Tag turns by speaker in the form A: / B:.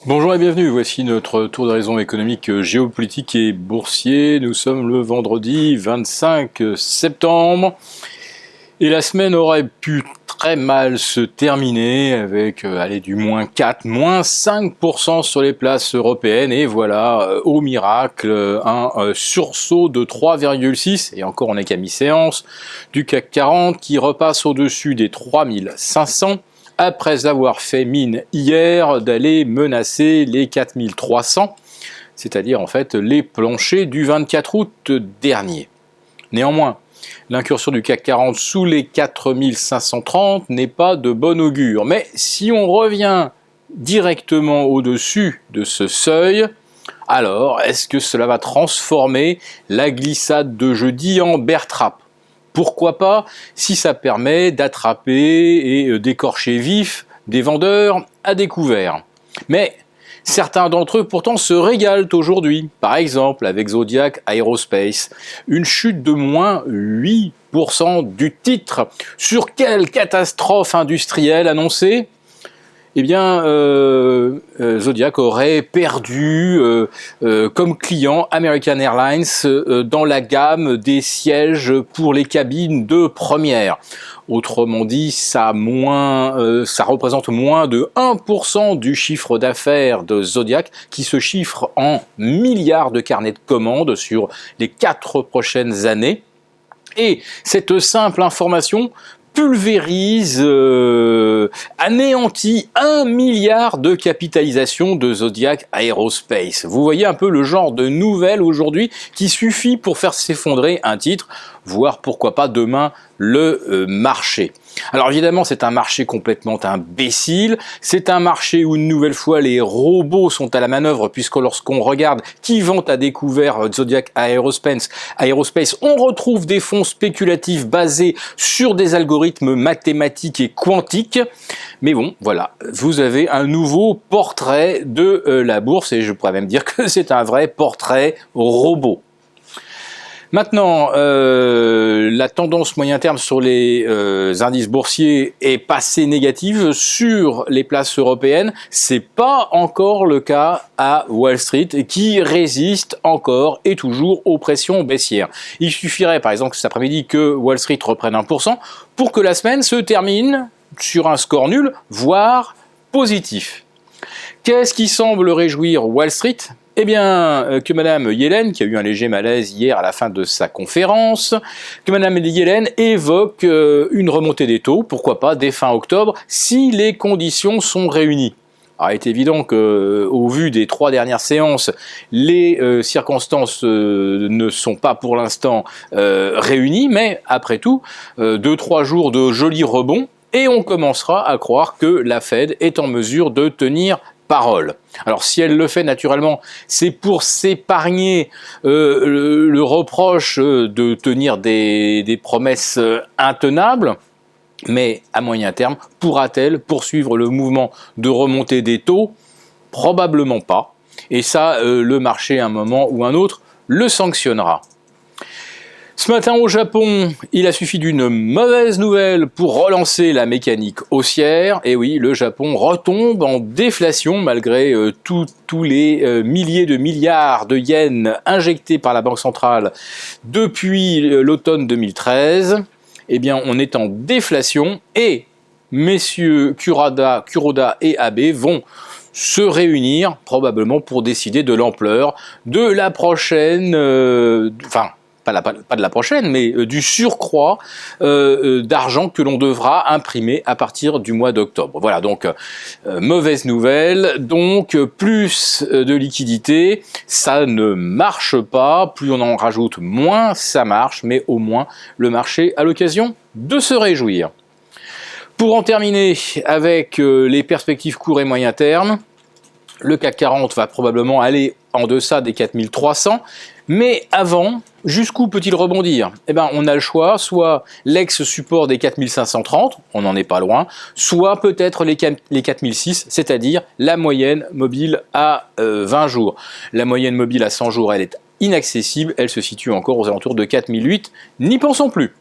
A: Bonjour et bienvenue, voici notre tour d'horizon économique, géopolitique et boursier. Nous sommes le vendredi 25 septembre et la semaine aurait pu très mal se terminer avec du moins 4, moins 5% sur les places européennes et voilà, au miracle, un sursaut de 3,6 et encore on n'est qu'à mi-séance du CAC 40 qui repasse au-dessus des 3500. Après avoir fait mine hier d'aller menacer les 4300, c'est-à-dire en fait les planchers du 24 août dernier. Néanmoins, l'incursion du CAC 40 sous les 4530 n'est pas de bon augure. Mais si on revient directement au-dessus de ce seuil, alors est-ce que cela va transformer la glissade de jeudi en bear trap ? Pourquoi pas, si ça permet d'attraper et d'écorcher vif des vendeurs à découvert. Mais certains d'entre eux pourtant se régalent aujourd'hui. Par exemple avec Zodiac Aerospace, une chute de moins 8% du titre. Sur quelle catastrophe industrielle annoncée ? Eh bien, Zodiac aurait perdu comme client American Airlines dans la gamme des sièges pour les cabines de première. Autrement dit, ça représente moins de 1% du chiffre d'affaires de Zodiac, qui se chiffre en milliards de carnets de commandes sur les 4 prochaines années. Et cette simple information pulvérise, anéantit 1 milliard de capitalisation de Zodiac Aerospace. Vous voyez un peu le genre de nouvelles aujourd'hui qui suffit pour faire s'effondrer un titre, voire pourquoi pas demain le marché. Alors évidemment c'est un marché complètement imbécile, c'est un marché où une nouvelle fois les robots sont à la manœuvre puisque lorsqu'on regarde qui vend à découvert Zodiac Aerospace, on retrouve des fonds spéculatifs basés sur des algorithmes mathématiques et quantiques. Mais bon, voilà, vous avez un nouveau portrait de la bourse et je pourrais même dire que c'est un vrai portrait robot. Maintenant, la tendance moyen terme sur les indices boursiers est passée négative sur les places européennes. C'est pas encore le cas à Wall Street qui résiste encore et toujours aux pressions baissières. Il suffirait par exemple cet après-midi que Wall Street reprenne 1% pour que la semaine se termine sur un score nul, voire positif. Qu'est-ce qui semble réjouir Wall Street ? Eh bien, que Madame Yellen, qui a eu un léger malaise hier à la fin de sa conférence, que Madame Yellen évoque une remontée des taux, pourquoi pas, dès fin octobre, si les conditions sont réunies. Alors, il est évident qu'au vu des 3 dernières séances, les circonstances ne sont pas pour l'instant réunies, mais après tout, 2-3 jours de jolis rebonds, et on commencera à croire que la Fed est en mesure de tenir parole. Alors si elle le fait naturellement, c'est pour s'épargner le reproche de tenir des promesses intenables, mais à moyen terme, pourra-t-elle poursuivre le mouvement de remontée des taux ? Probablement pas. Et ça, le marché à un moment ou un autre le sanctionnera. Ce matin au Japon, il a suffi d'une mauvaise nouvelle pour relancer la mécanique haussière. Et oui, le Japon retombe en déflation malgré tous les milliers de milliards de yens injectés par la Banque centrale depuis l'automne 2013. Eh bien, on est en déflation et messieurs Kuroda et Abe vont se réunir probablement pour décider de l'ampleur de la prochaine... pas de la prochaine, mais du surcroît d'argent que l'on devra imprimer à partir du mois d'octobre. Voilà, donc mauvaise nouvelle, donc plus de liquidité, ça ne marche pas, plus on en rajoute, moins ça marche, mais au moins le marché a l'occasion de se réjouir. Pour en terminer avec les perspectives court et moyen terme, le CAC 40 va probablement aller en deçà des 4300, mais avant, jusqu'où peut-il rebondir ? Eh bien, on a le choix, soit l'ex-support des 4530, on n'en est pas loin, soit peut-être les 4006, c'est-à-dire la moyenne mobile à 20 jours. La moyenne mobile à 100 jours, elle est inaccessible, elle se situe encore aux alentours de 4008, n'y pensons plus.